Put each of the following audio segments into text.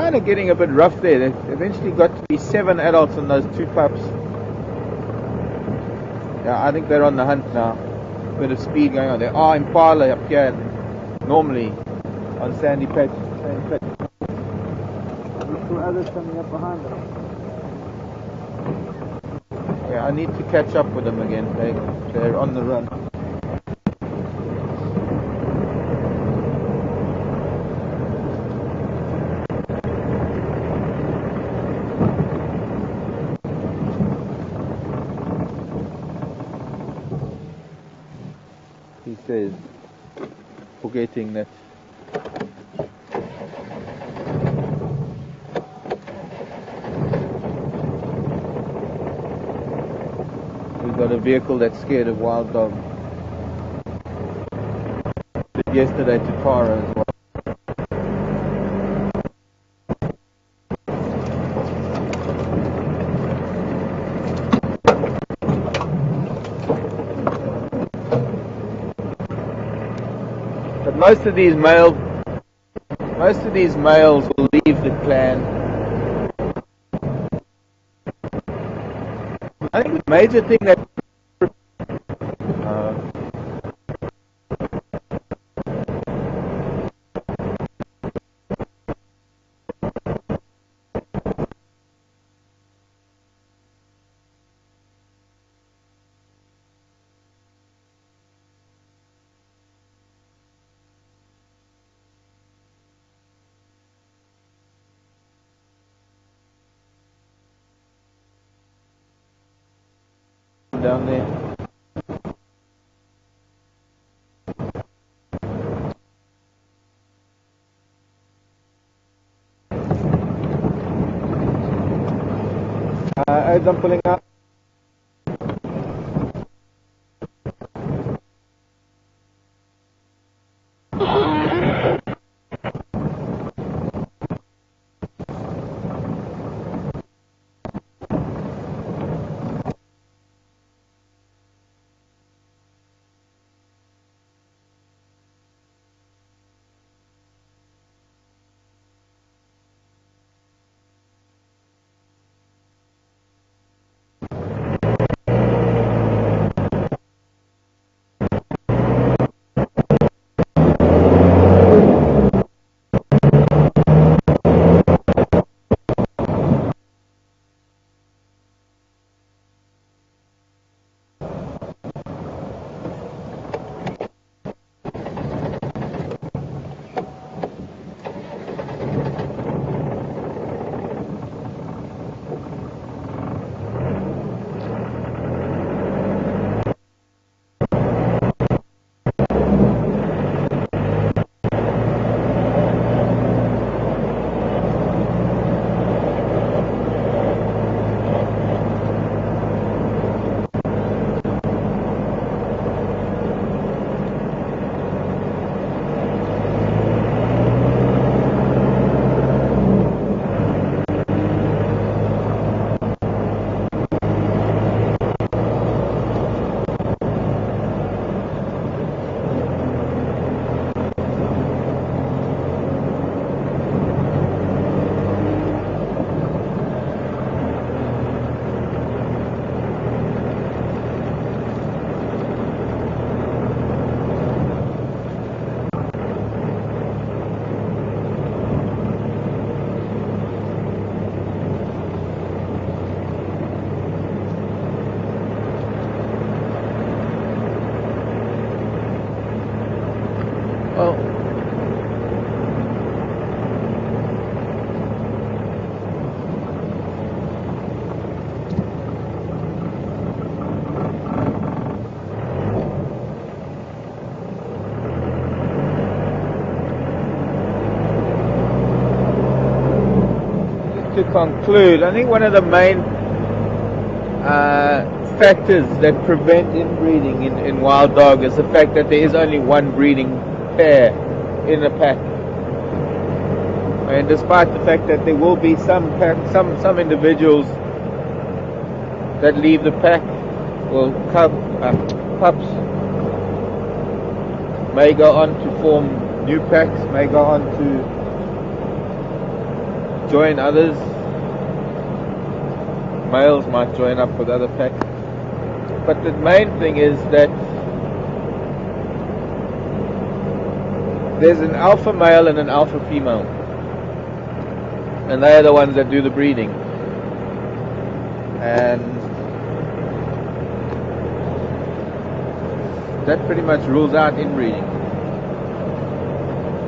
kind of getting a bit rough there. There eventually got to be 7 adults and those 2 pups. Yeah, I think they're on the hunt now. A bit of speed going on. There are impala up here normally on sandy patches. There's 2 others coming up behind them. Yeah, I need to catch up with them again. They're on the run. He says, forgetting that we've got a vehicle that's scared of wild dogs. Did yesterday to Tara as well. But most of these males will leave the clan. I think the major thing that down there. As I'm pulling up. To conclude, I think one of the main factors that prevent inbreeding in wild dog is the fact that there is only one breeding pair in a pack. And despite the fact that there will be some individuals that leave the pack, well, pups may go on to form new packs, may go on to join others. Males might join up with other packs. But the main thing is that there's an alpha male and an alpha female. And they are the ones that do the breeding. And that pretty much rules out inbreeding.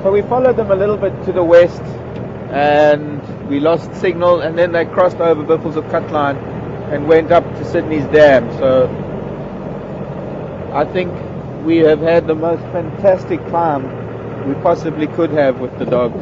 So we followed them a little bit to the west, and we lost signal, and then they crossed over Buffels of Cutline and went up to Sydney's Dam. So I think we have had the most fantastic climb we possibly could have with the dogs.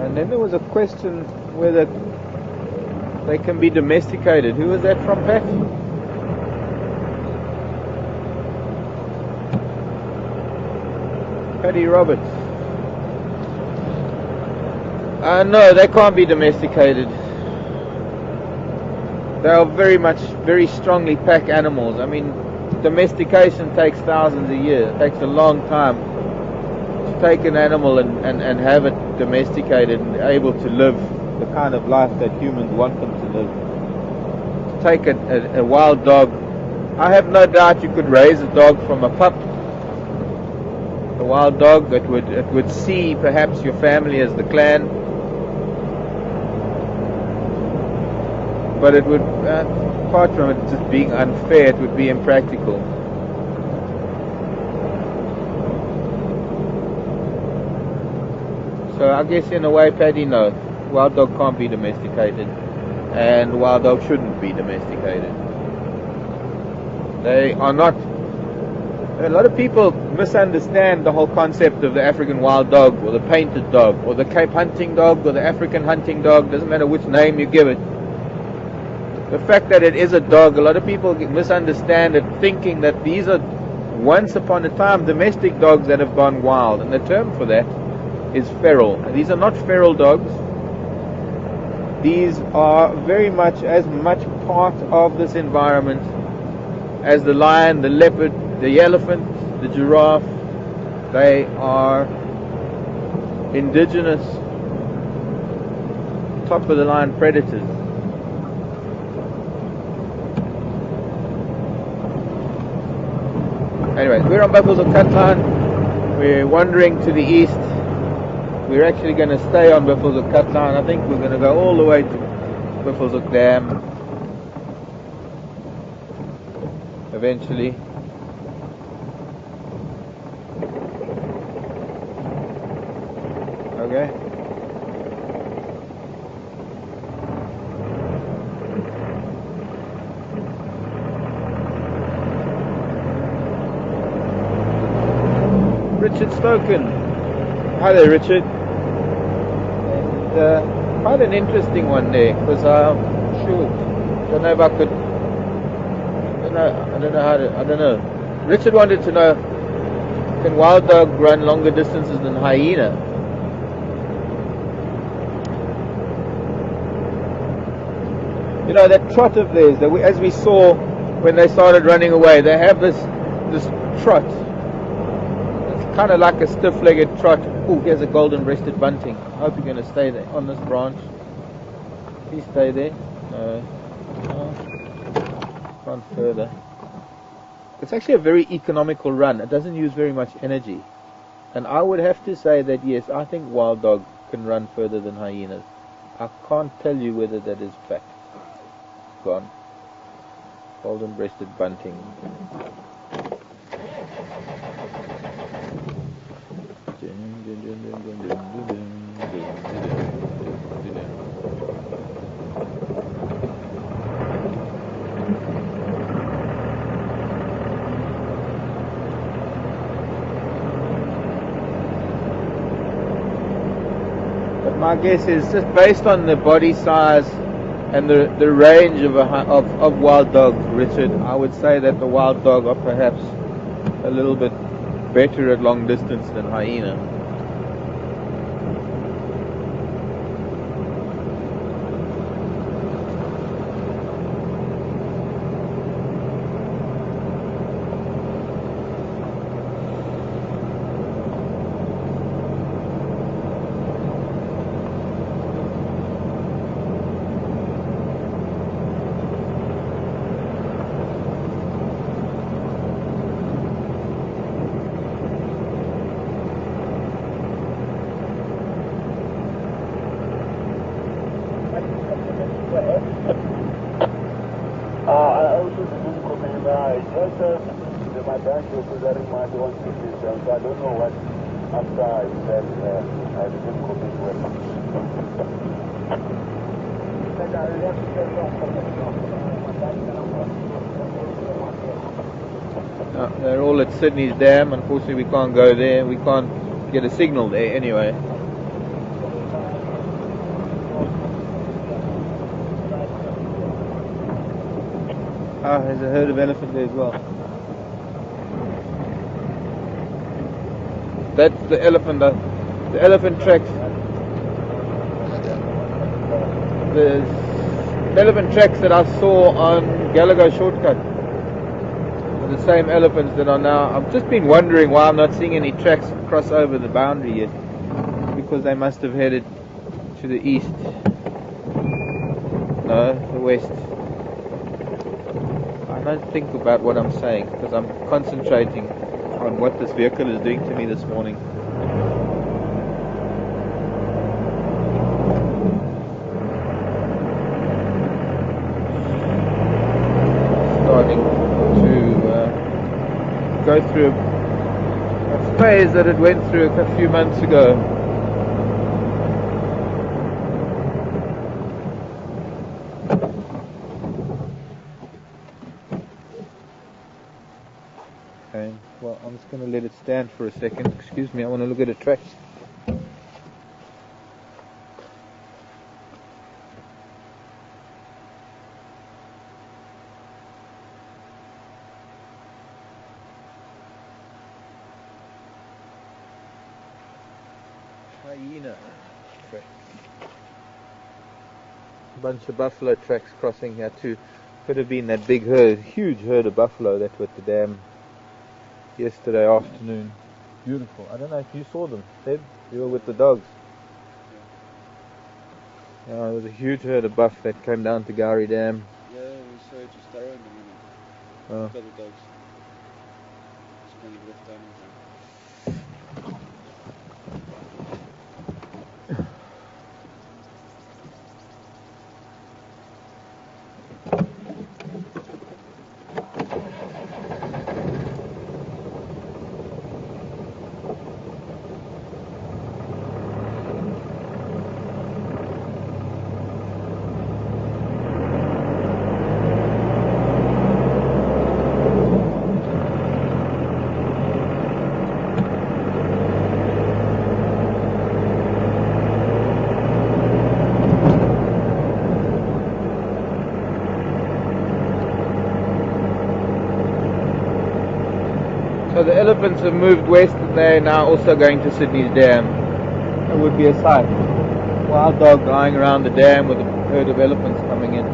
And then there was a question whether they can be domesticated. Who was that from, Pat? Paddy Roberts. No, they can't be domesticated. They are very strongly pack animals. I mean, domestication takes thousands of years. It takes a long time to take an animal and have it domesticated and able to live the kind of life that humans want them to live. To take a wild dog, I have no doubt you could raise a dog from a pup. A wild dog that would see perhaps your family as the clan, but it would, apart from it just being unfair, it would be impractical. So I guess in a way, Paddy, no, wild dog can't be domesticated, and wild dog shouldn't be domesticated. They are not. A lot of people misunderstand the whole concept of the African wild dog, or the painted dog, or the Cape hunting dog, or the African hunting dog. Doesn't matter which name you give it. The fact that it is a dog, a lot of people misunderstand it, thinking that these are once upon a time domestic dogs that have gone wild, and the term for that is feral. These are not feral dogs. These are very much as much part of this environment as the lion, the leopard, the elephant, the giraffe. They are indigenous, top of the line predators. Anyway, we're on Buffels of Cutline. We're wandering to the east. We're actually going to stay on Buffels of Cutline. I think we're going to go all the way to Buffels of Dam eventually. Okay. Richard Stoken. Hi there, Richard. And quite an interesting one there, because I don't know if I could. I don't know. Richard wanted to know, can wild dog run longer distances than hyena? You know, that trot of theirs, as we saw when they started running away, they have this trot. Kind of like a stiff-legged trot. Oh, here's a golden-breasted bunting. I hope you're going to stay there on this branch. Please stay there. No. Can't further. It's actually a very economical run. It doesn't use very much energy. And I would have to say that yes, I think wild dog can run further than hyenas. I can't tell you whether that is fact. Gone. Golden-breasted bunting. But my guess is, just based on the body size and the range of wild dogs, Richard, I would say that the wild dog are perhaps a little bit better at long distance than hyena. I also didn't comment. Just my bank was very much on this, so I don't know what after I said I didn't comment well. They're all at Sydney's Dam. Unfortunately, we can't go there. We can't get a signal there anyway. Ah, there's a herd of elephant there as well. That's the elephant. The elephant tracks. The elephant tracks that I saw on Gallagher Shortcut. The same elephants that are now. I've just been wondering why I'm not seeing any tracks cross over the boundary yet. Because they must have headed to the east. No, the west. I don't think about what I'm saying because I'm concentrating on what this vehicle is doing to me this morning. Starting to go through a phase that it went through a few months ago. Okay, well, I'm just going to let it stand for a second. Excuse me, I want to look at a track. Hyena track. A bunch of buffalo tracks crossing here too. Could have been that big herd, huge herd of buffalo that were at the dam yesterday afternoon. Beautiful. I don't know if you saw them, Seb. You were with the dogs. Yeah, there was a huge herd of buff that came down to Gari Dam. Yeah, we saw it just around the minute. Oh. Couple dogs. Just kind of left down with them. So the elephants have moved west and they're now also going to Sydney's Dam. That would be a sight. Wild dog lying around the dam with a herd of elephants coming in.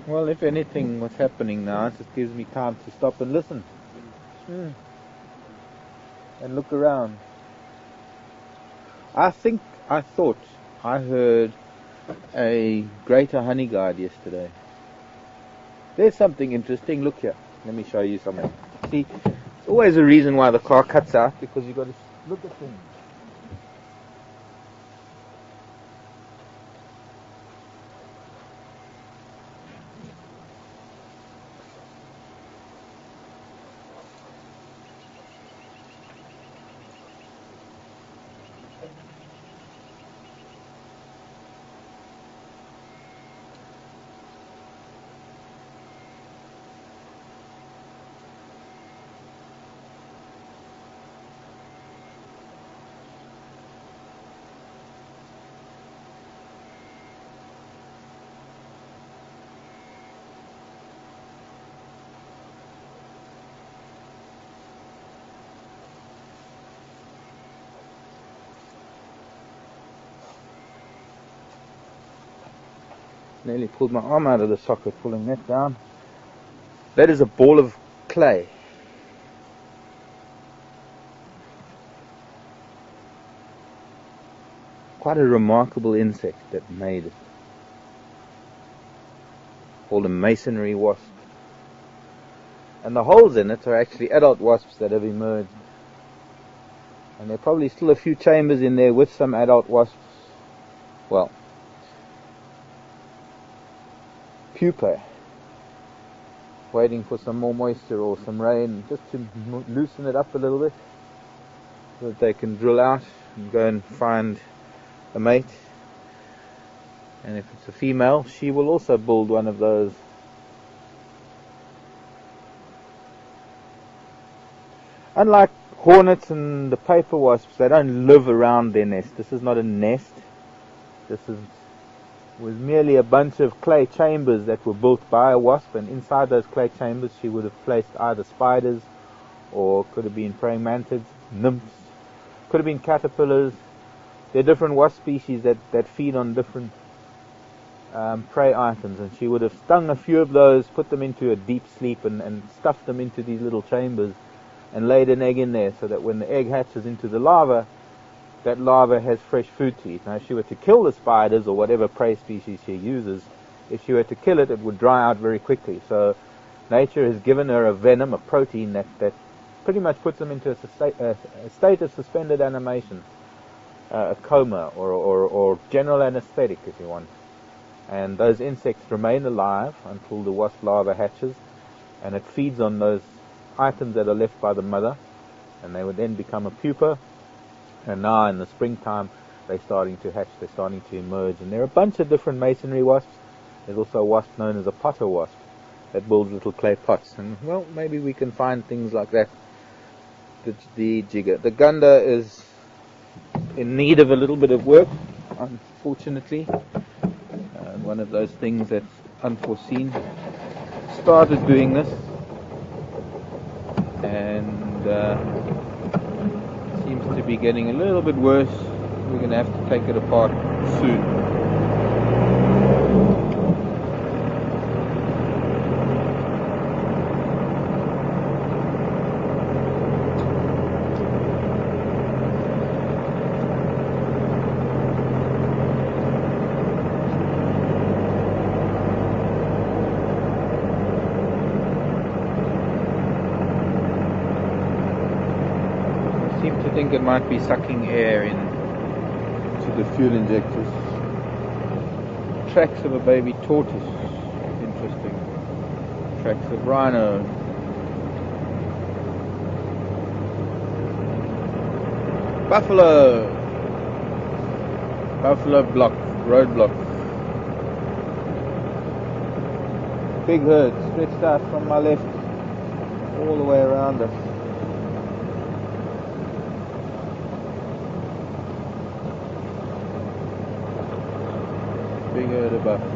Well, if anything, what's happening now, it just gives me time to stop and listen. And look around. I thought I heard a greater honey guide yesterday. There's something interesting. Look here. Let me show you something. See, it's always a reason why the car cuts out, because you've got to look at things. Nearly pulled my arm out of the socket pulling that down. That is a ball of clay. Quite a remarkable insect that made it. Called a masonry wasp. And the holes in it are actually adult wasps that have emerged. And there are probably still a few chambers in there with some adult wasps. Well, pupae. Waiting for some more moisture or some rain just to loosen it up a little bit, so that they can drill out and go and find a mate. And if it's a female, she will also build one of those. Unlike hornets and the paper wasps, they don't live around their nest. This is not a nest. This was merely a bunch of clay chambers that were built by a wasp, and inside those clay chambers she would have placed either spiders, or could have been praying mantids, nymphs, could have been caterpillars. There are different wasp species that feed on different prey items, and she would have stung a few of those, put them into a deep sleep, and stuffed them into these little chambers and laid an egg in there, so that when the egg hatches into the larva, that larva has fresh food to eat. Now, if she were to kill the spiders or whatever prey species she uses, if she were to kill it, it would dry out very quickly. So nature has given her a venom, a protein that pretty much puts them into a state of suspended animation, a coma or general anesthetic, if you want. And those insects remain alive until the wasp larva hatches, and it feeds on those items that are left by the mother, and they would then become a pupa. And now in the springtime they're starting to hatch, they're starting to emerge. And there are a bunch of different masonry wasps. There's also a wasp known as a potter wasp that builds little clay pots, and well, maybe we can find things like that. The jigger, the gunda, is in need of a little bit of work, unfortunately. One of those things that's unforeseen. Started doing this, and seems to be getting a little bit worse. We're going to have to take it apart soon. I think it might be sucking air into the fuel injectors. Tracks of a baby tortoise. Interesting. Tracks of rhino. Buffalo. Buffalo block. Roadblock. Big herd stretched out from my left all the way around us. Big herd of buffalo.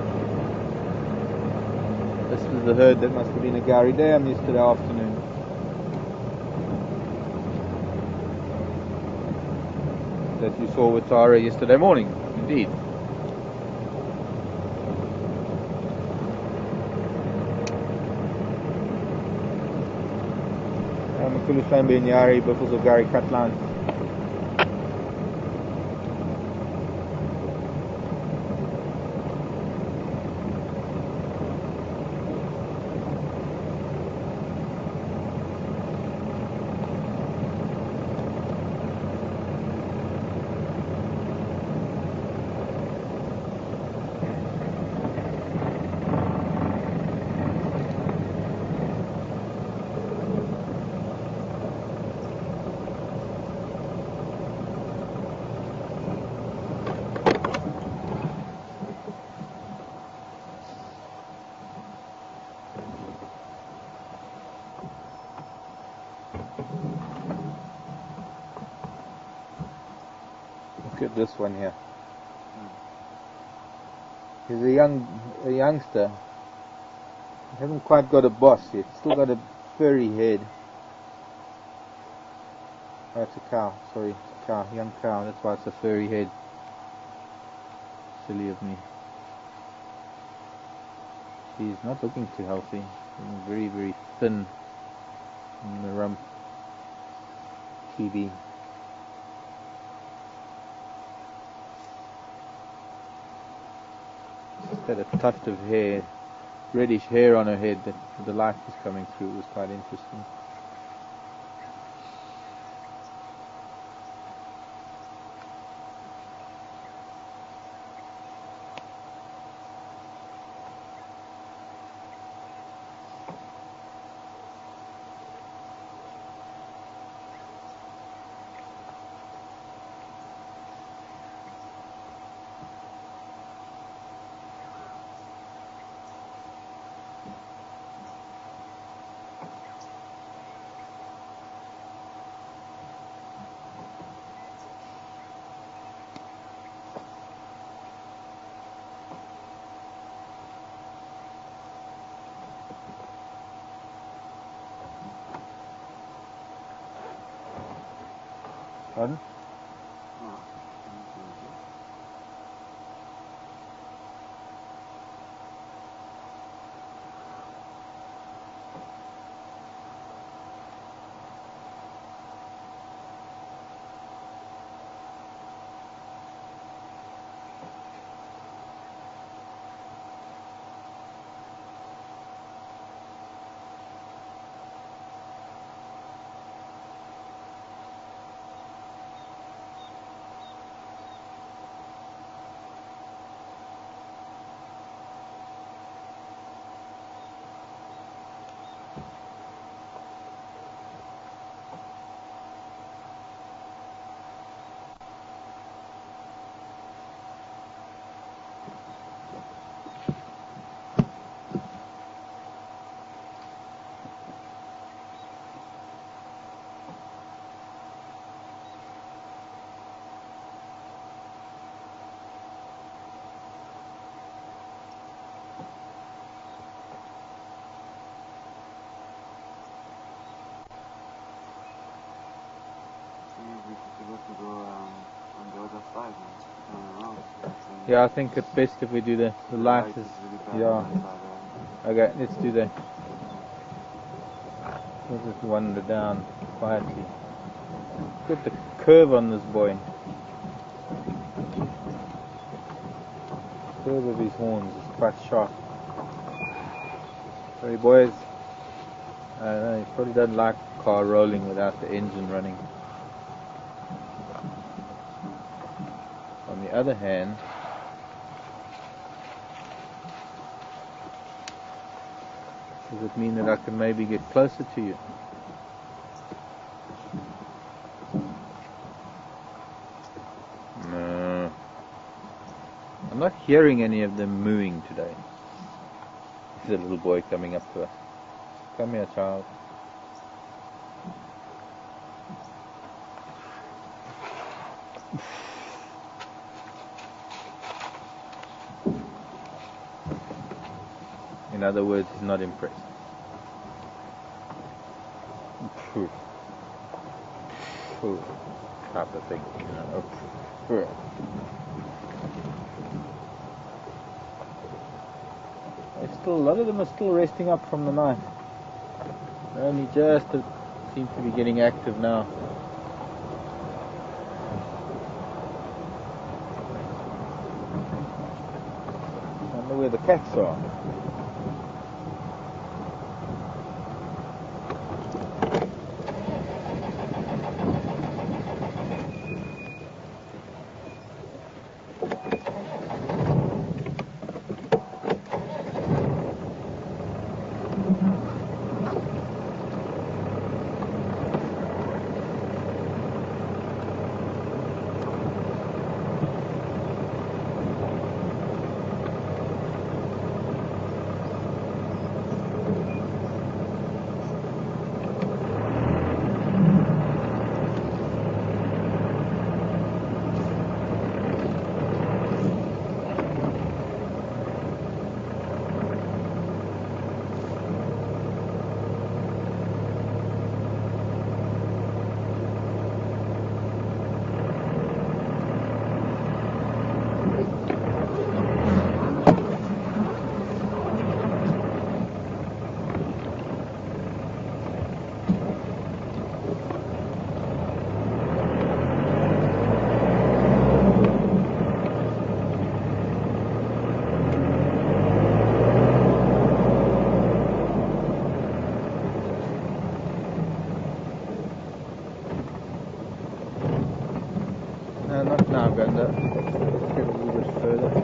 This was the herd that must have been a Gary Dam yesterday afternoon. That you saw with Tara yesterday morning, indeed. Makulu Ben Yari, buffaloes of Gary Cutline. Look at this one here. He's a youngster. He hasn't quite got a boss yet. Still got a furry head. Oh, it's a cow. Sorry, it's a cow. Young cow. That's why it's a furry head. Silly of me. He's not looking too healthy. And very, very thin in the rump. TV. Just had a tuft of hair, reddish hair on her head that the light was coming through. It was quite interesting. Pardon? To go on the other side and turn around. Yeah, I think it's best if we do that. The light is really bad yeah. on that side. Okay, let's do that. We'll just wander down quietly. Look at the curve on this boy. The curve of his horns is quite sharp. Sorry boys. I don't know, you probably don't like the car rolling without the engine running. On the other hand, does it mean that I can maybe get closer to you? No. I'm not hearing any of them mooing today. There's a little boy coming up to us. Come here, child. In other words, he's not impressed. Type of thing, you know. A lot of them are still resting up from the night. They only just seem to be getting active now. I wonder where the cats are. Uganda. Let's get a little bit further.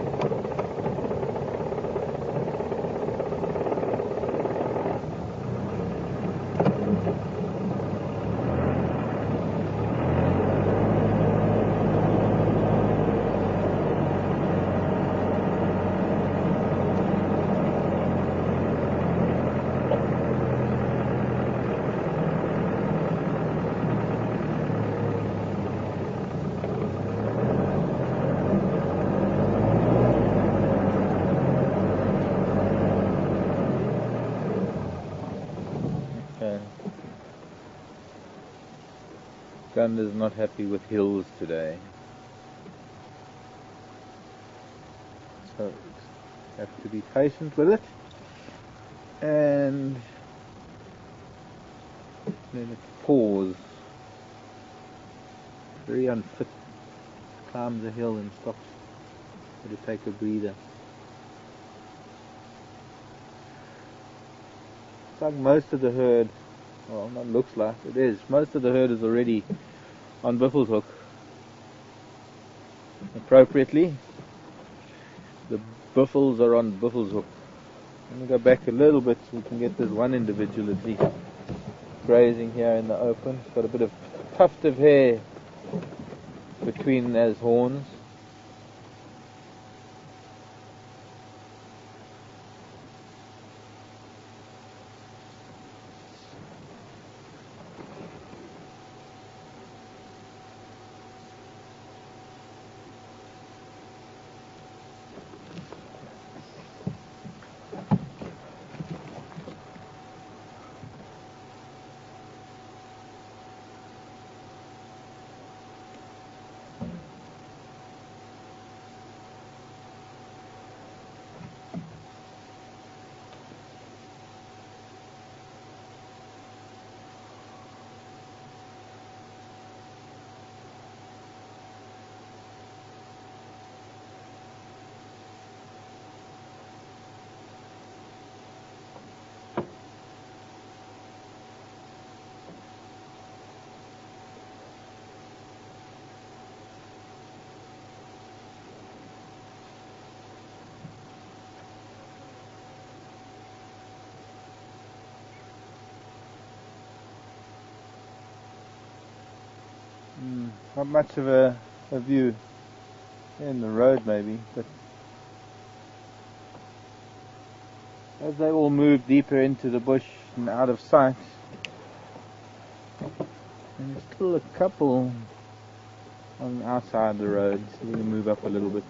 Uganda's not happy with hills today, so you have to be patient with it, and then it pause. Very unfit. Climbs a hill and stops to take a breather. It's like most of the herd, well, not looks like, it is. Most of the herd is already on Buffelshoek. Appropriately, the buffels are on Buffelshoek. Let me go back a little bit so we can get this one individual at least grazing here in the open. It's got a bit of tuft of hair between his horns. Not much of a view in the road maybe, but as they all move deeper into the bush and out of sight, and there's still a couple on the outside of the road, so we're going to move up a little bit.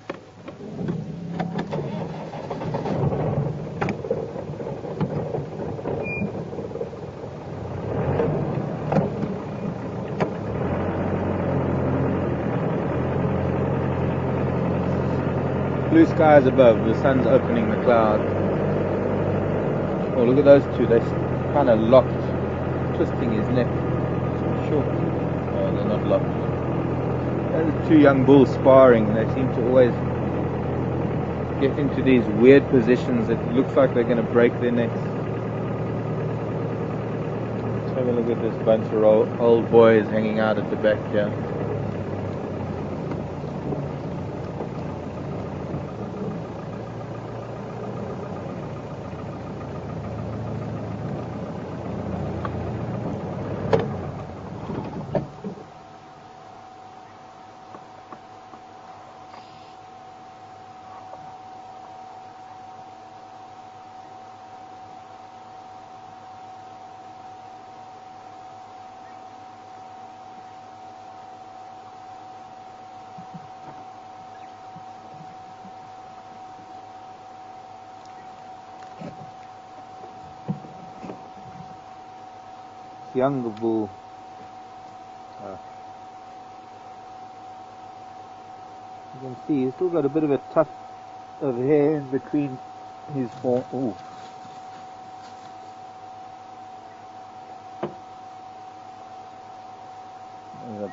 Blue skies above, the sun's opening the clouds. Oh, look at those two, they're kind of locked, twisting his neck. Sure. Oh, they're not locked. Those are two young bulls sparring. They seem to always get into these weird positions that looks like they're going to break their necks. Let's have a look at this bunch of old boys hanging out at the back here. Younger bull. You can see he's still got a bit of a tuft of hair in between his horn. Ooh. There's an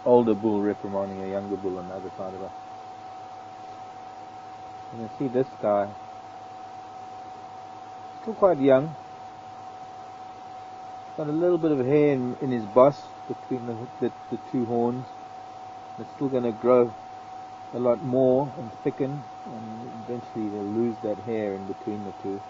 older bull reprimanding a younger bull on the other side of her. You can see this guy, still quite young. Got a little bit of hair in his boss between the two horns. It's still going to grow a lot more and thicken, and eventually they'll lose that hair in between the two.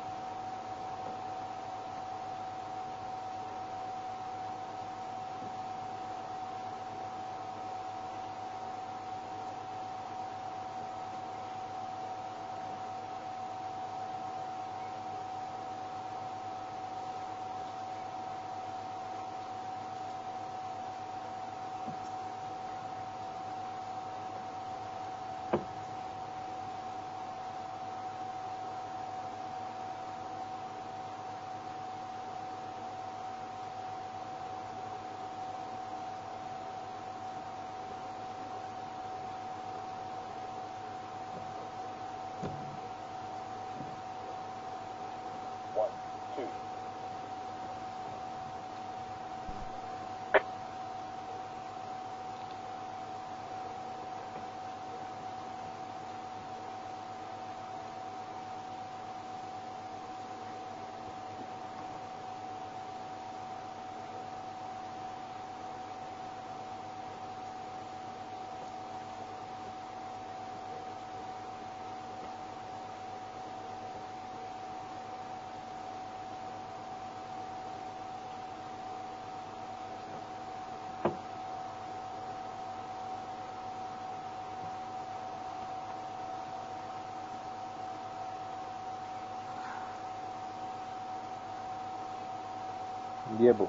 Yebo.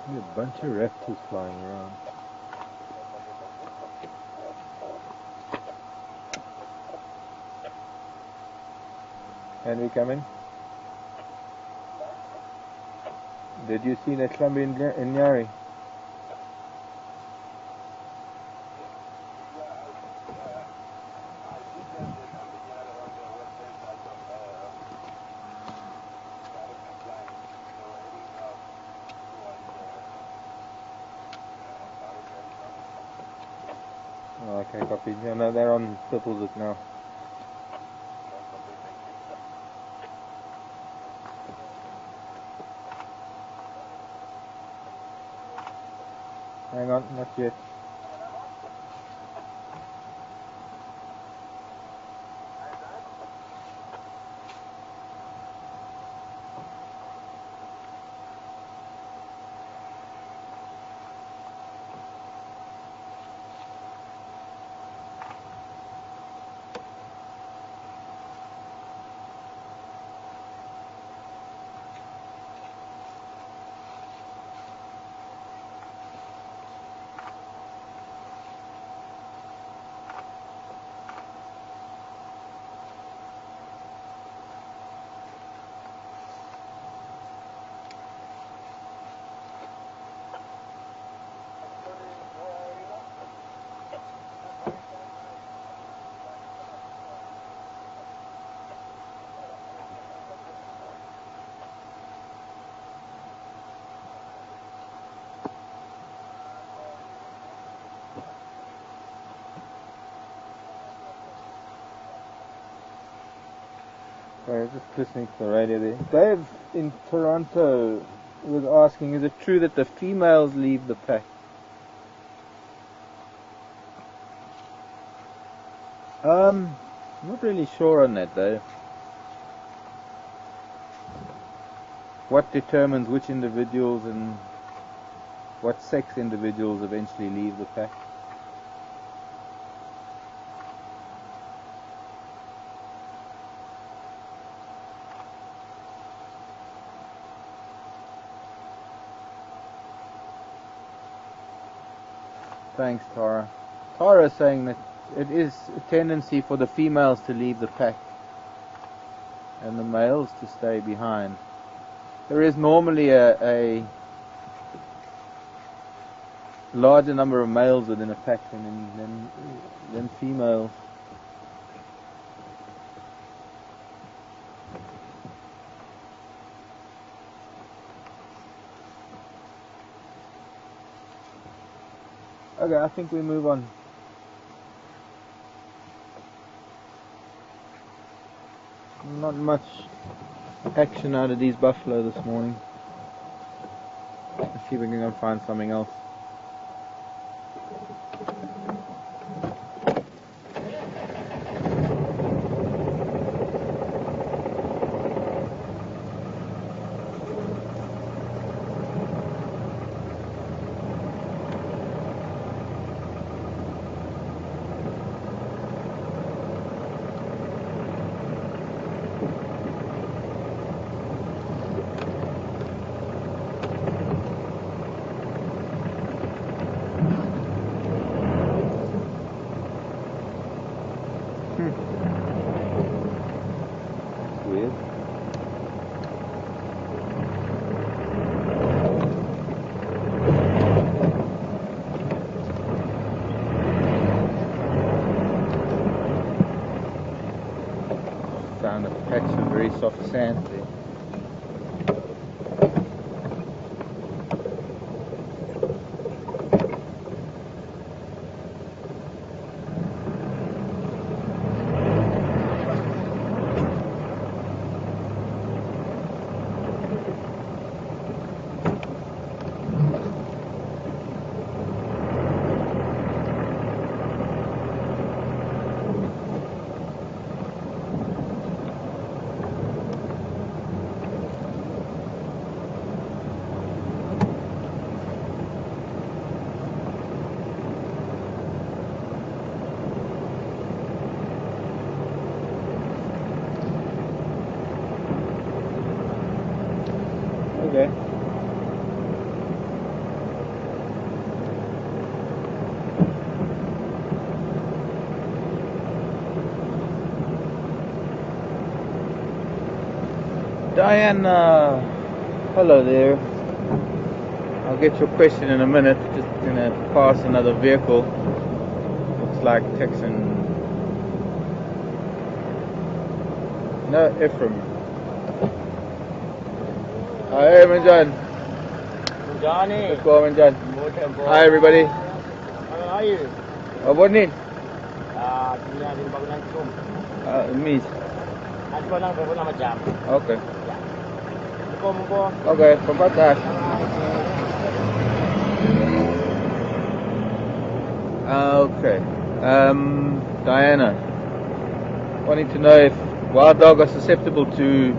There's a bunch of raptors flying around. Can we come in? Did you see that slumber in Nyari? Oh, okay, copy. Yeah, no, they're on Purple Zook now. Hang on, not yet. Sorry, just listening to the radio there. Dave in Toronto was asking, is it true that the females leave the pack? Not really sure on that though. What determines which individuals and what sex individuals eventually leave the pack? Thanks, Tara. Tara is saying that it is a tendency for the females to leave the pack and the males to stay behind. There is normally a larger number of males within a pack than females. Okay, I think we move on. Not much action out of these buffalo this morning. Let's see if we can go find something else. Weird. Found a patch of very soft sand there. Okay. Diane, hello there. I'll get your question in a minute. Just gonna pass another vehicle. Looks like Texan. No, Ephraim. Hi, Manjan. Johnny. Let's go, Manjan. Hi, everybody. How are you? What need? Tinggal di bangunan Zoom. Meat. Aku lang baru nama jam. Okay. Ya. Kombo. Okay, forgot that. Okay. Diana, wanting to know if wild dogs are susceptible to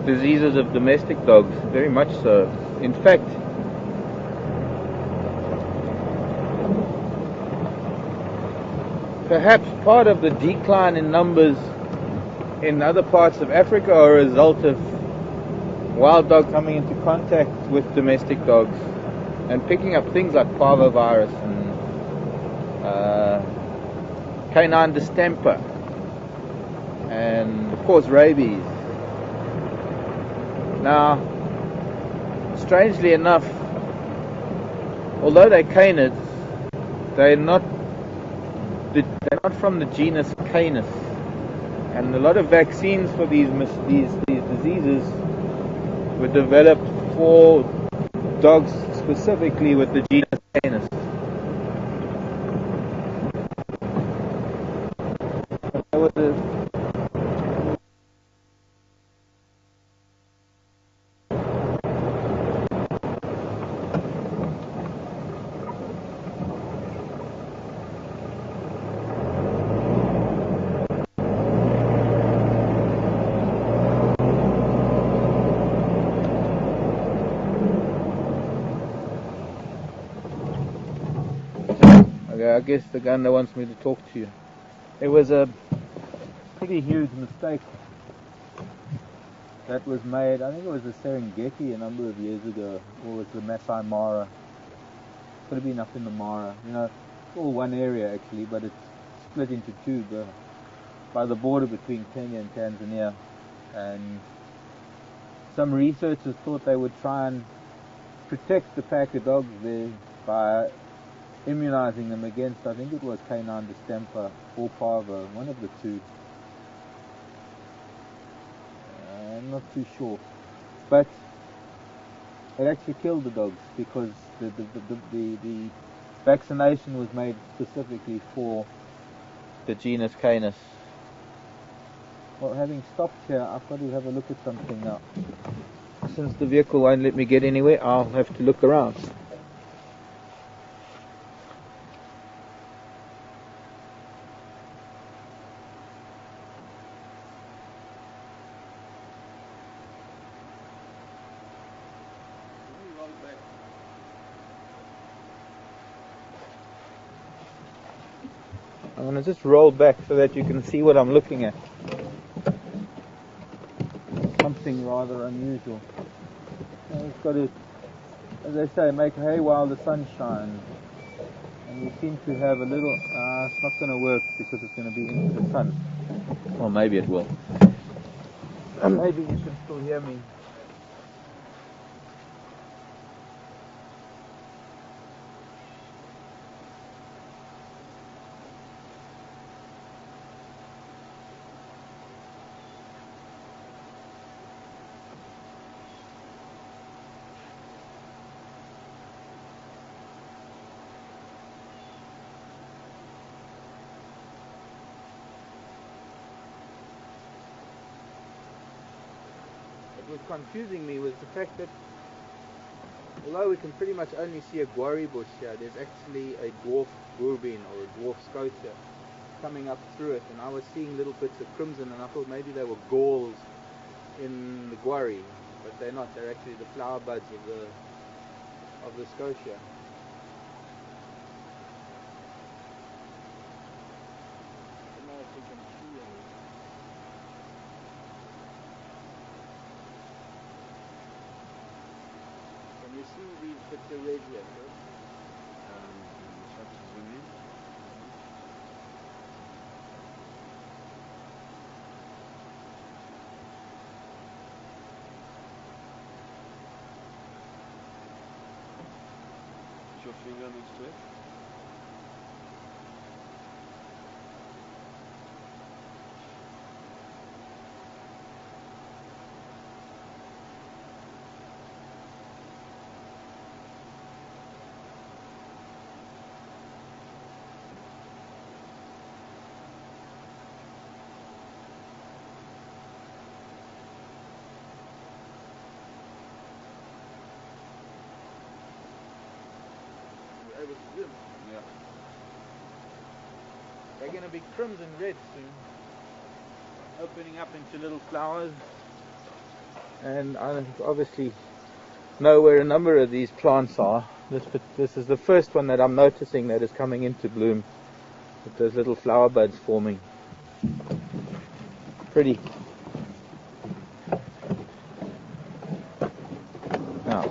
diseases of domestic dogs. Very much so. In fact, perhaps part of the decline in numbers in other parts of Africa are a result of wild dogs coming into contact with domestic dogs and picking up things like parvovirus and canine distemper and of course rabies. Now, strangely enough, although they're canids, they're not from the genus Canis, and a lot of vaccines for these diseases were developed for dogs specifically with the genus Canis. There was I guess the gunner wants me to talk to you. It was a pretty huge mistake that was made. I think it was the Serengeti a number of years ago, or was the Masai Mara. Could have been up in the Mara. You know, it's all one area actually, but it's split into two by the border between Kenya and Tanzania. And some researchers thought they would try and protect the pack of dogs there by immunizing them against, I think it was canine distemper or parvo, one of the two. I'm not too sure, but it actually killed the dogs because the vaccination was made specifically for the genus Canis. Well, having stopped here, I've got to have a look at something now. Since the vehicle won't let me get anywhere, I'll have to look around. I'm going to just roll back so that you can see what I'm looking at. Something rather unusual. It's got to, as they say, make hay while the sun shines. And we seem to have a little, it's not going to work because it's going to be into the sun. Well, maybe it will. Maybe you can still hear me. What was confusing me was the fact that although we can pretty much only see a guarri bush here, there's actually a dwarf bourbon or a dwarf scotia coming up through it, and I was seeing little bits of crimson and I thought maybe they were galls in the guarri, but they're not. They're actually the flower buds of the scotia. I don't know if you can see any. Can you see these bits of red here, sir? Try to zoom in. Put your finger next to it. Able to zoom. Yeah. They're going to be crimson red soon, opening up into little flowers, and I obviously know where a number of these plants are. This is the first one that I'm noticing that is coming into bloom, with those little flower buds forming. Pretty. Now,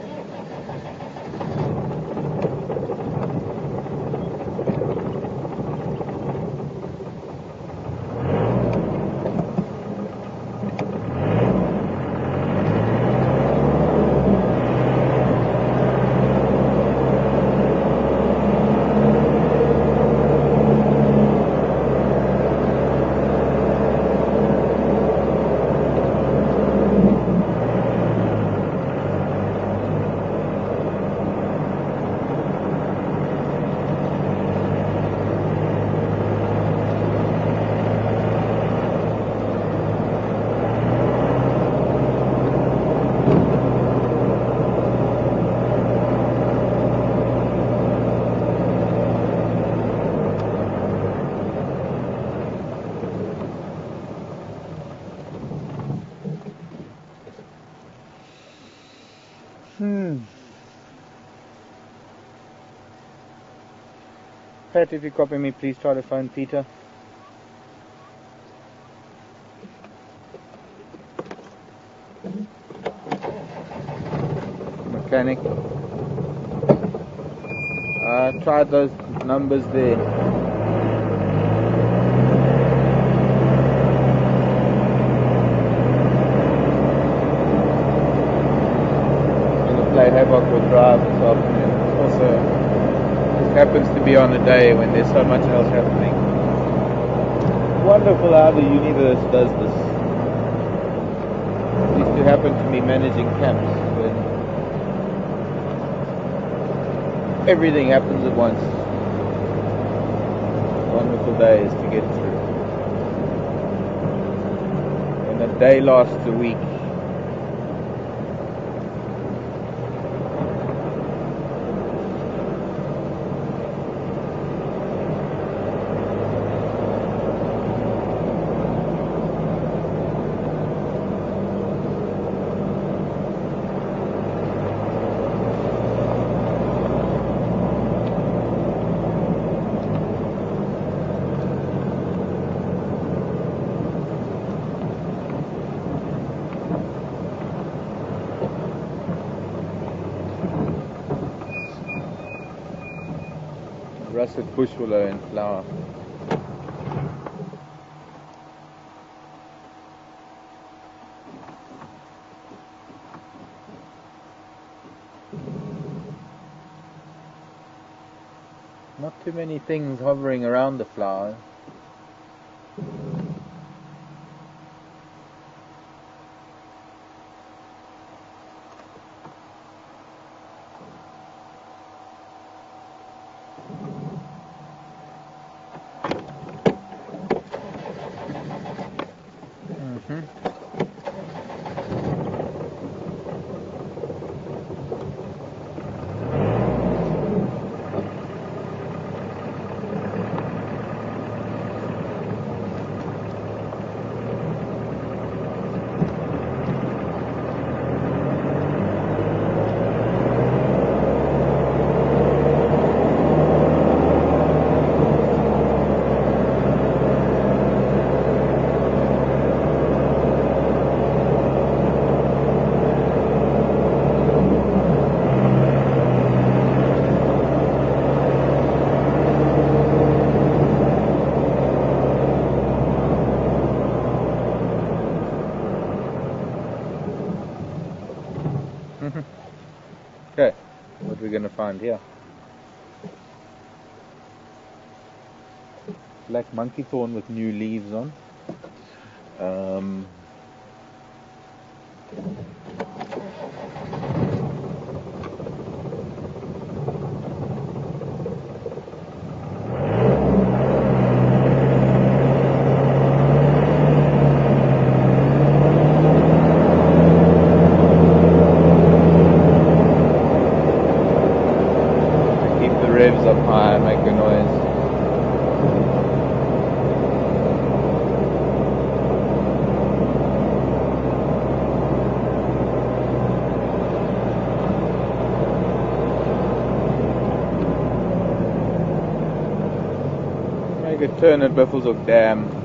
Pat, if you copy me, please try to phone Peter. Mechanic. Tried those numbers there. Going to play havoc with drive this afternoon. It's also happens to be on a day when there's so much else happening. Wonderful how the universe does this. It used to happen to me managing camps when everything happens at once. Wonderful days to get through. When a day lasts a week. Russet bush willow in flower. Not too many things hovering around the flower. Okay, what are we going to find here? Black monkey thorn with new leaves on. Revs up high, make a noise. Make a turn at Buffelshoek Dam.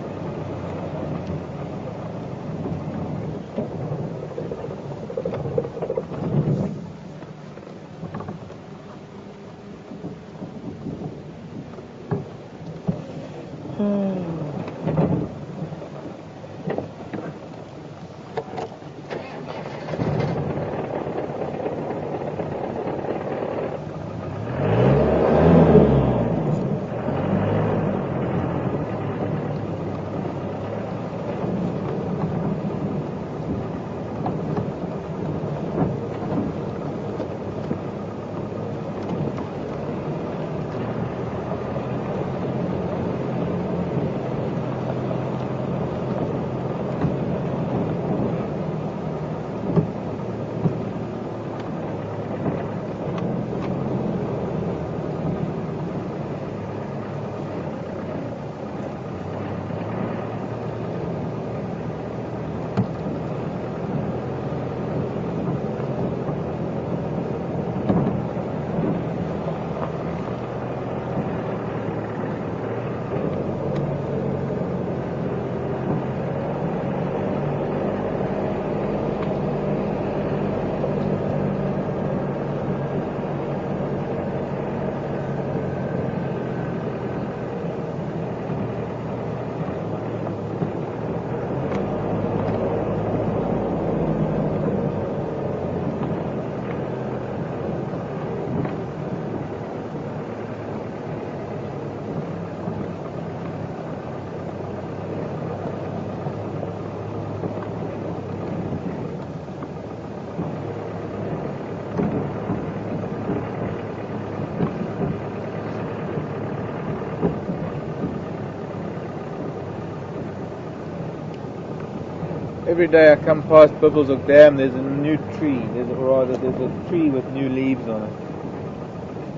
Every day I come past Bibbleshoek Dam, there's a new tree. There's a tree with new leaves on it.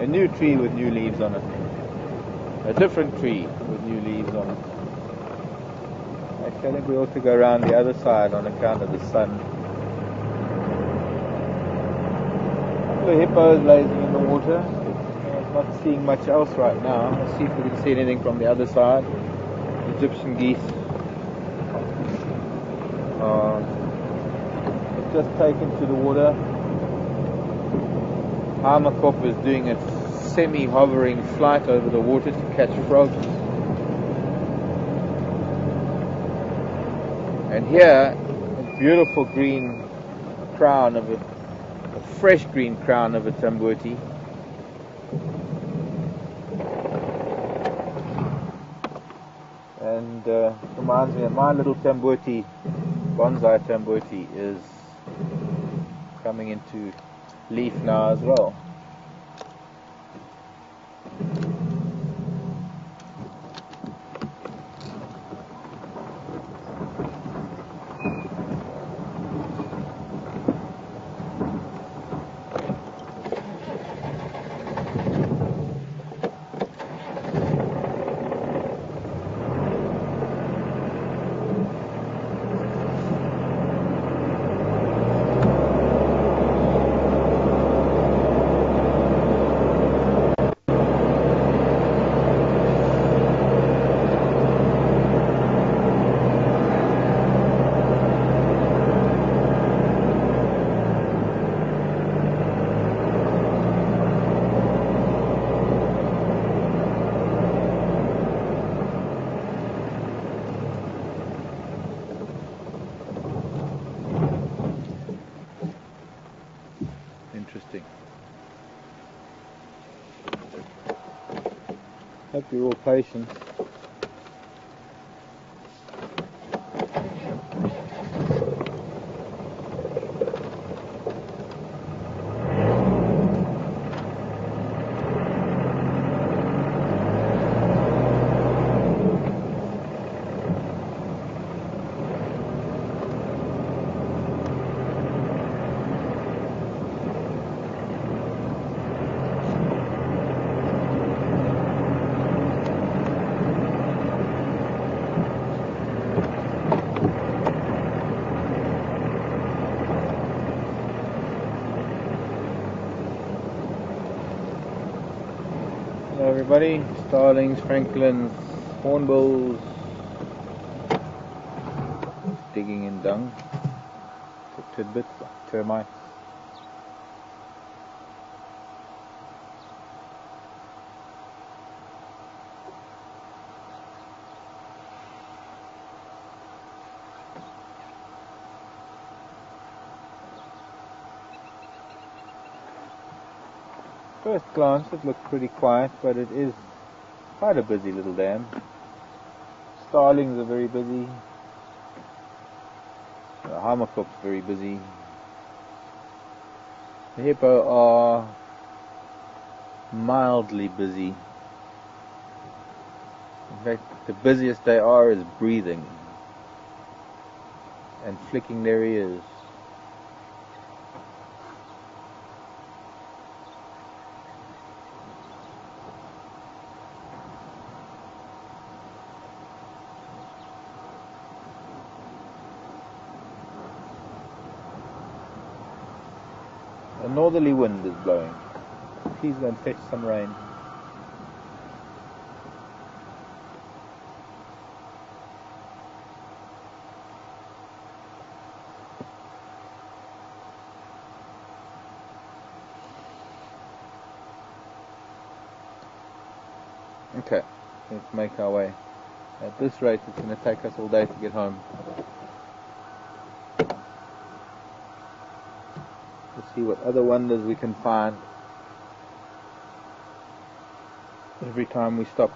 A new tree with new leaves on it. A different tree with new leaves on it. Actually, I think we ought to go around the other side on account of the sun. A couple of hippos lazing in the water. Not seeing much else right now. Let's see if we can see anything from the other side. Egyptian geese. It's just taken to the water. Hamakop is doing its semi-hovering flight over the water to catch frogs. And here, a beautiful green crown of a fresh green crown of a tambuti. And reminds me that my little tambuti, bonsai tambuti, is coming into leaf now as well. Interesting. Hope you're all patient. Hello everybody, starlings, francolins, hornbills, digging in dung for tidbits like termites. First glance it looked pretty quiet, but it is quite a busy little dam. Starlings are very busy. The Hamakop's very busy. The hippo are mildly busy. In fact, the busiest they are is breathing and flicking their ears. A northerly wind is blowing. Please go and fetch some rain. Okay, let's make our way. At this rate it's going to take us all day to get home. Let's see what other wonders we can find every time we stop.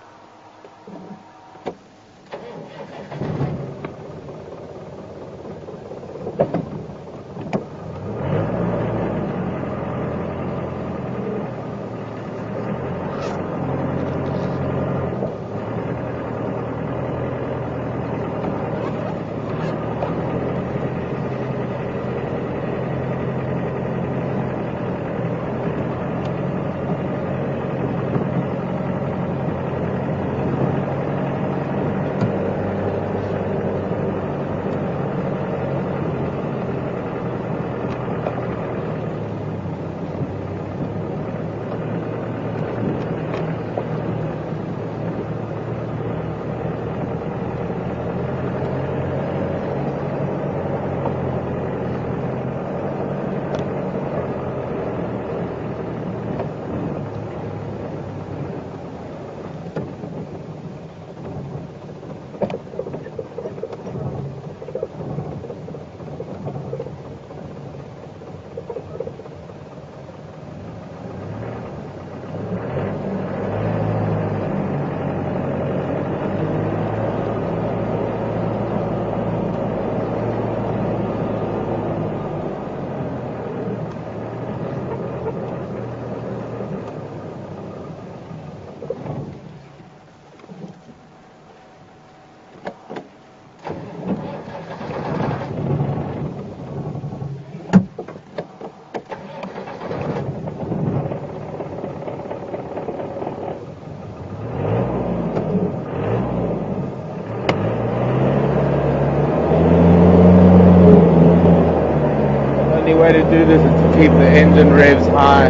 way to do this is to keep the engine revs high,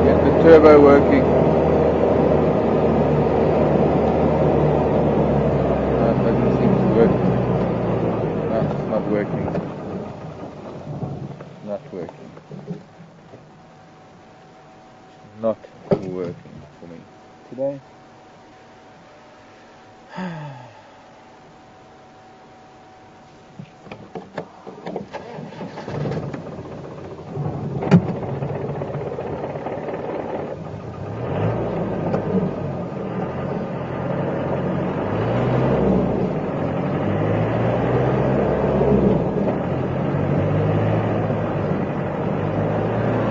get the turbo working. No, it doesn't seem to work. No, it's not working. Not working. Not working for me today.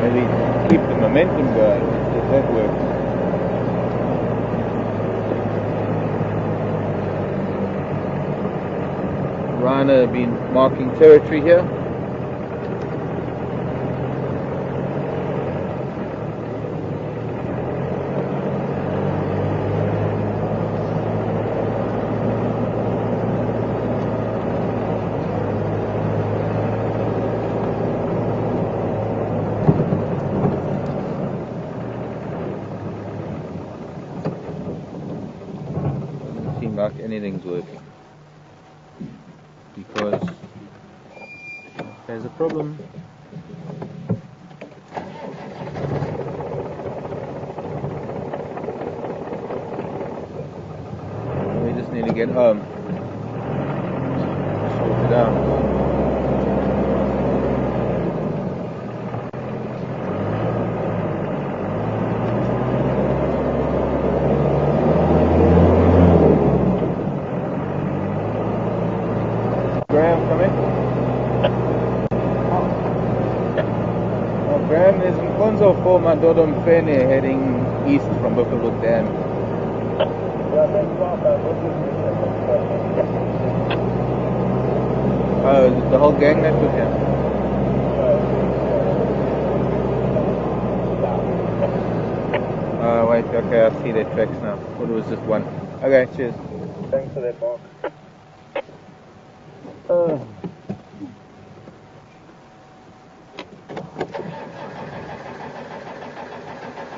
Maybe keep the momentum going, if that works. Rhino have been marking territory here. Doesn't seem like anything's working. Because there's a problem. We just need to get home. Sort it out. Graham, come in. Oh, Graham, there's Nkonzo for Mandodom Pene heading east from Buffalo Dam. Oh, is it the whole gang that was here? Oh, wait, okay, I see their tracks now. I thought it was just one. Okay, cheers. Thanks for that, Mark.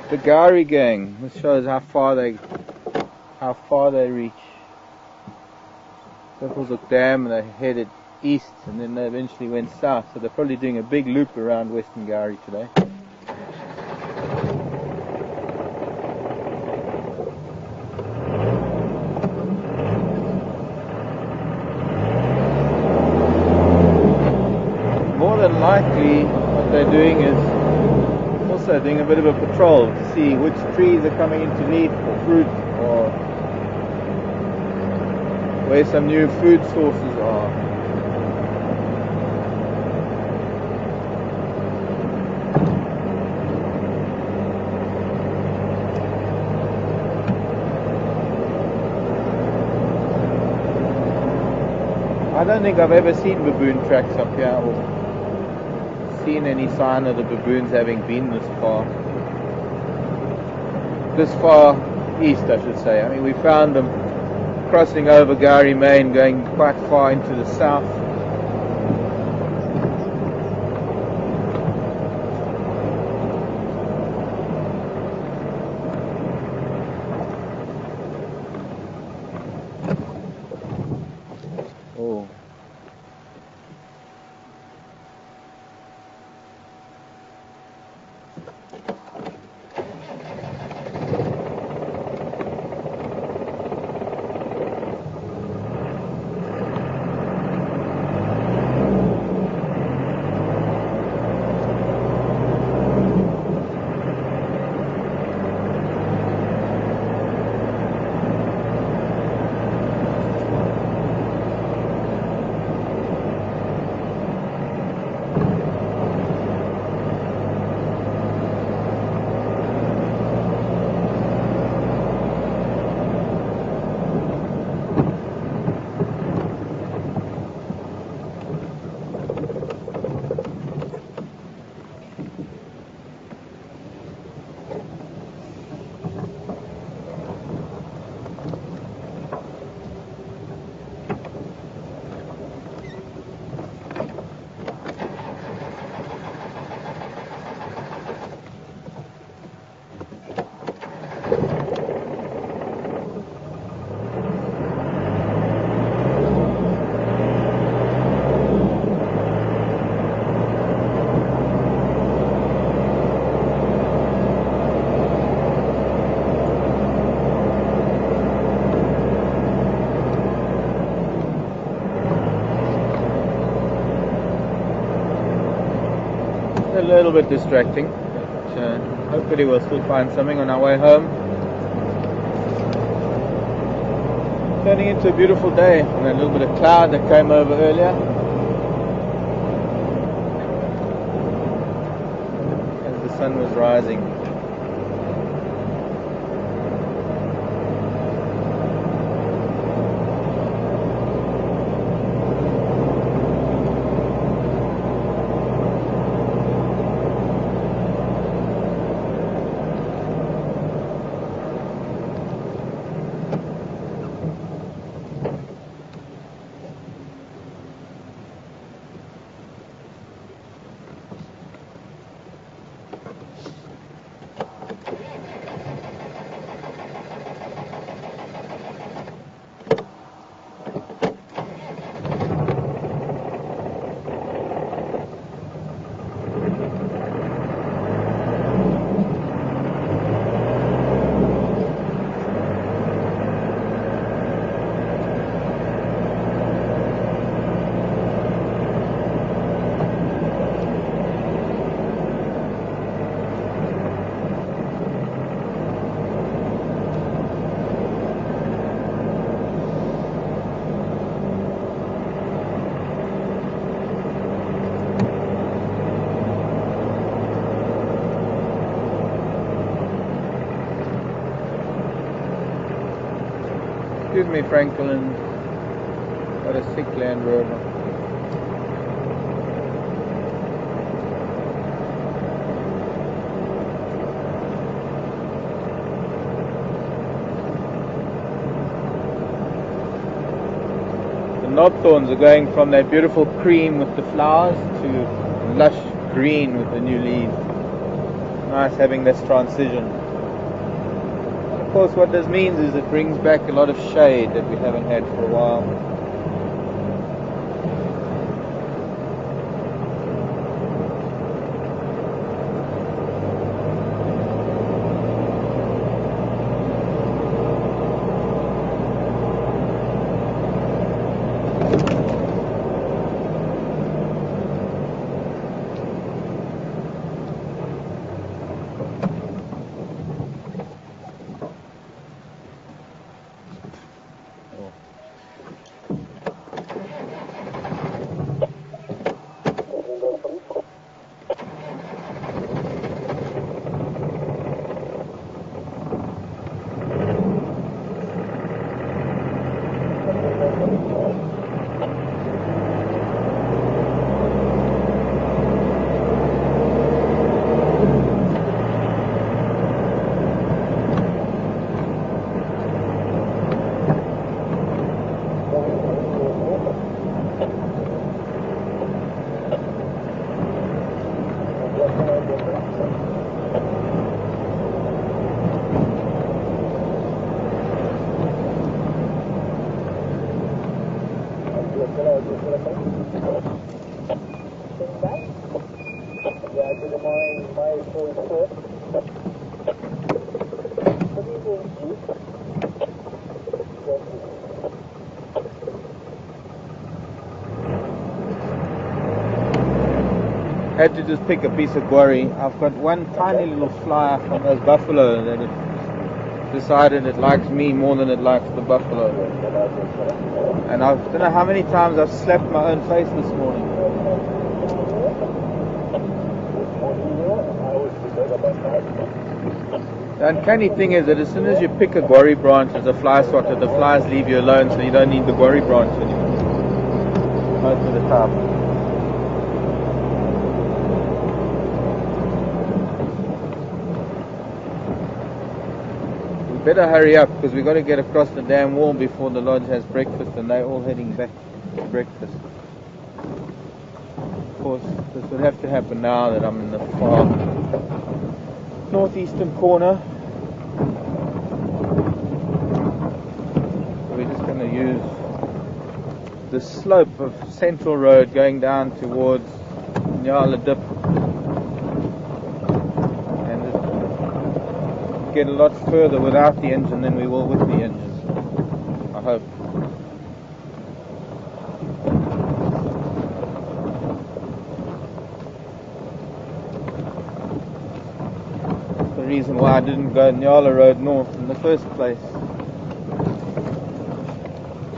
The Gari gang. This shows how far they reach. Buffalo Dam, and they headed east, and then they eventually went south. So they're probably doing a big loop around Western Gari today. More than likely, what they're doing is also doing a bit of a patrol to see which trees are coming into leaf or fruit, or where some new food sources are. I don't think I've ever seen baboon tracks up here, or seen any sign of the baboons having been this far east, I should say. I mean, we found them crossing over Gari Main, going quite far into the south. Oh. little bit distracting. But, hopefully we'll still find something on our way home. Turning into a beautiful day, and a little bit of cloud that came over earlier. As the sun was rising. Excuse me, Franklin. Got a sick Land Rover. The knobthorns are going from that beautiful cream with the flowers to lush green with the new leaves. Nice having this transition. Of course, what this means is it brings back a lot of shade that we haven't had for a while. Had to just pick a piece of guarri. I've got one tiny little flyer from those buffalo that it decided it likes me more than it likes the buffalo. And I don't know how many times I've slapped my own face this morning. The uncanny thing is that as soon as you pick a guarri branch as a fly swatter, the flies leave you alone, so you don't need the guarri branch anymore. Most of the time. Better hurry up because we've got to get across the damn wall before the lodge has breakfast, and they're all heading back to breakfast. Of course, this would have to happen now that I'm in the far northeastern corner. So we're just going to use the slope of Central Road going down towards Nyala Dip. Get a lot further without the engine than we will with the engine, I hope. reason why I didn't go Nyala Road North in the first place.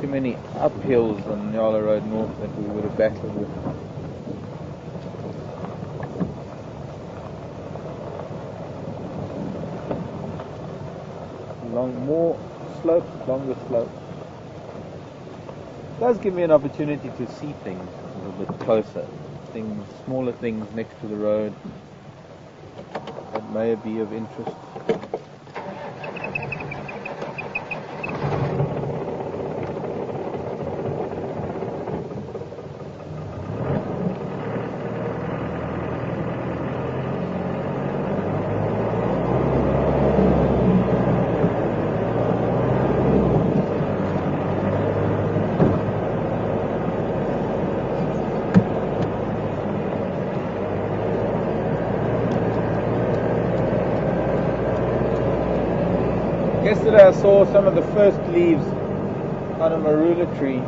Too many uphills on Nyala Road North that we would have battled with. More slopes, longer slopes. It does give me an opportunity to see things a little bit closer. Things, smaller things next to the road that may be of interest. Yesterday I saw some of the first leaves on a marula tree.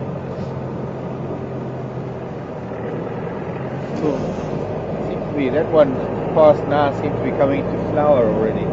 Seems to be, that one past now seems to be coming into flower already.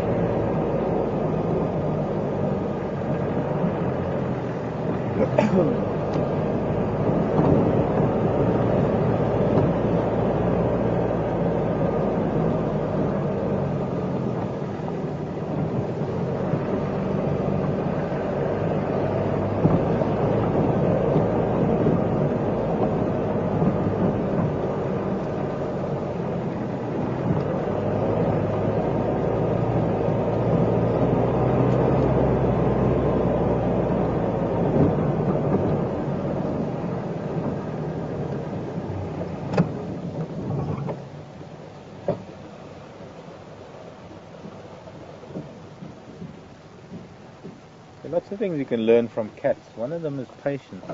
There are lots of things you can learn from cats. One of them is patience.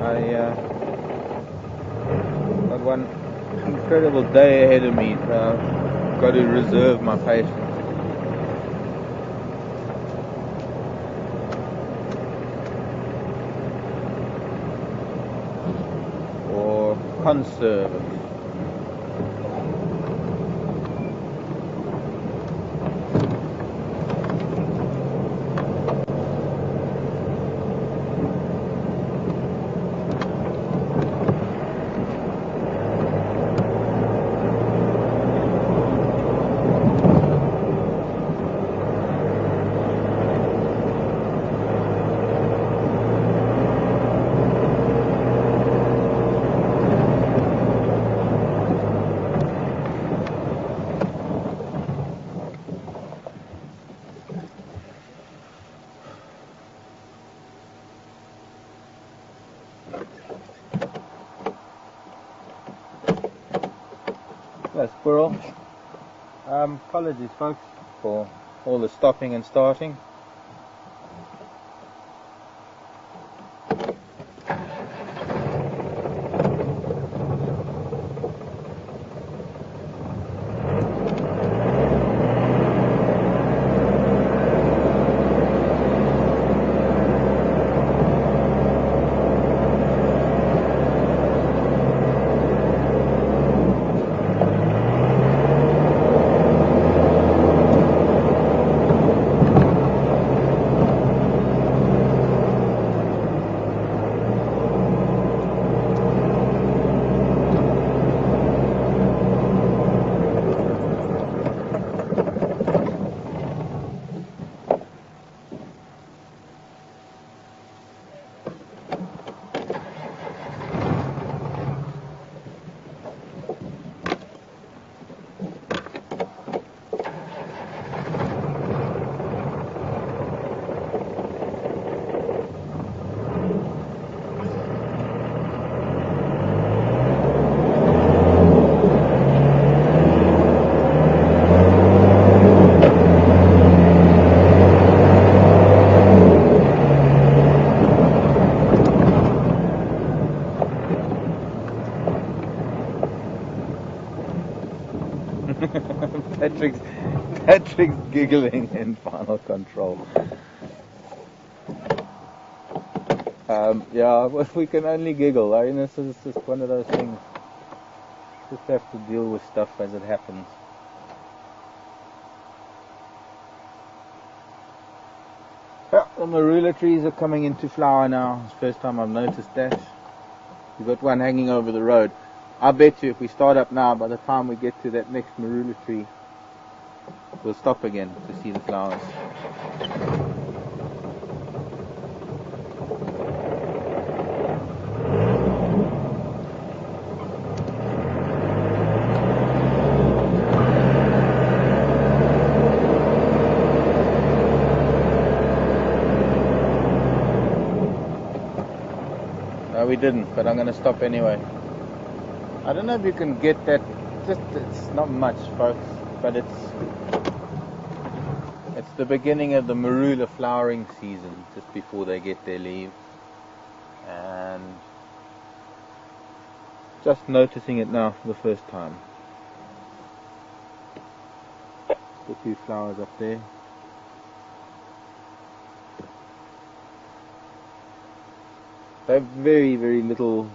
I got one incredible day ahead of me, so I've got to reserve my patience. Or conserve it. Squirrel. Apologies folks for all the stopping and starting. Patrick's giggling in final control. Yeah, well, we can only giggle. I mean, this is just one of those things. Just have to deal with stuff as it happens. Yeah, the marula trees are coming into flower now. It's the first time I've noticed that. We've got one hanging over the road. I bet you if we start up now, by the time we get to that next marula tree, we'll stop again to see the flowers. No, we didn't, but I'm going to stop anyway. I don't know if you can get that. It's not much, folks, but it's the beginning of the marula flowering season, just before they get their leaves, and just noticing it now for the first time. The few flowers up there. They're very, very little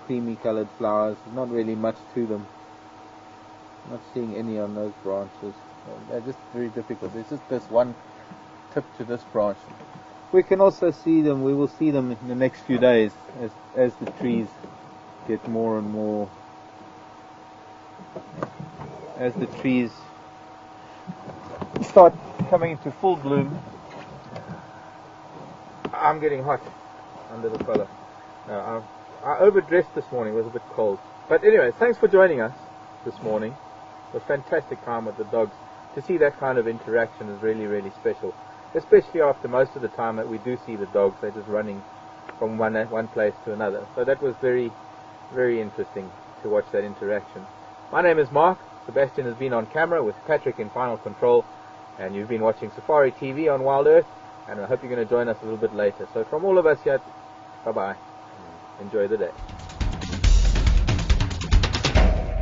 creamy coloured flowers. There's not really much to them. I'm not seeing any on those branches. They're just very difficult. There's just this one tip to this branch. We can also see them, we will see them in the next few days as the trees get more and more, as the trees start coming into full bloom. I'm getting hot under the collar. I overdressed this morning, it was a bit cold. But anyway, thanks for joining us this morning. It was a fantastic time with the dogs. To see that kind of interaction is really, really special. Especially after most of the time that we do see the dogs, they're just running from one place to another. So that was very, very interesting to watch that interaction. My name is Mark. Sebastian has been on camera with Patrick in final control. And you've been watching Safari TV on Wild Earth. And I hope you're going to join us a little bit later. So from all of us here, bye-bye. Enjoy the day.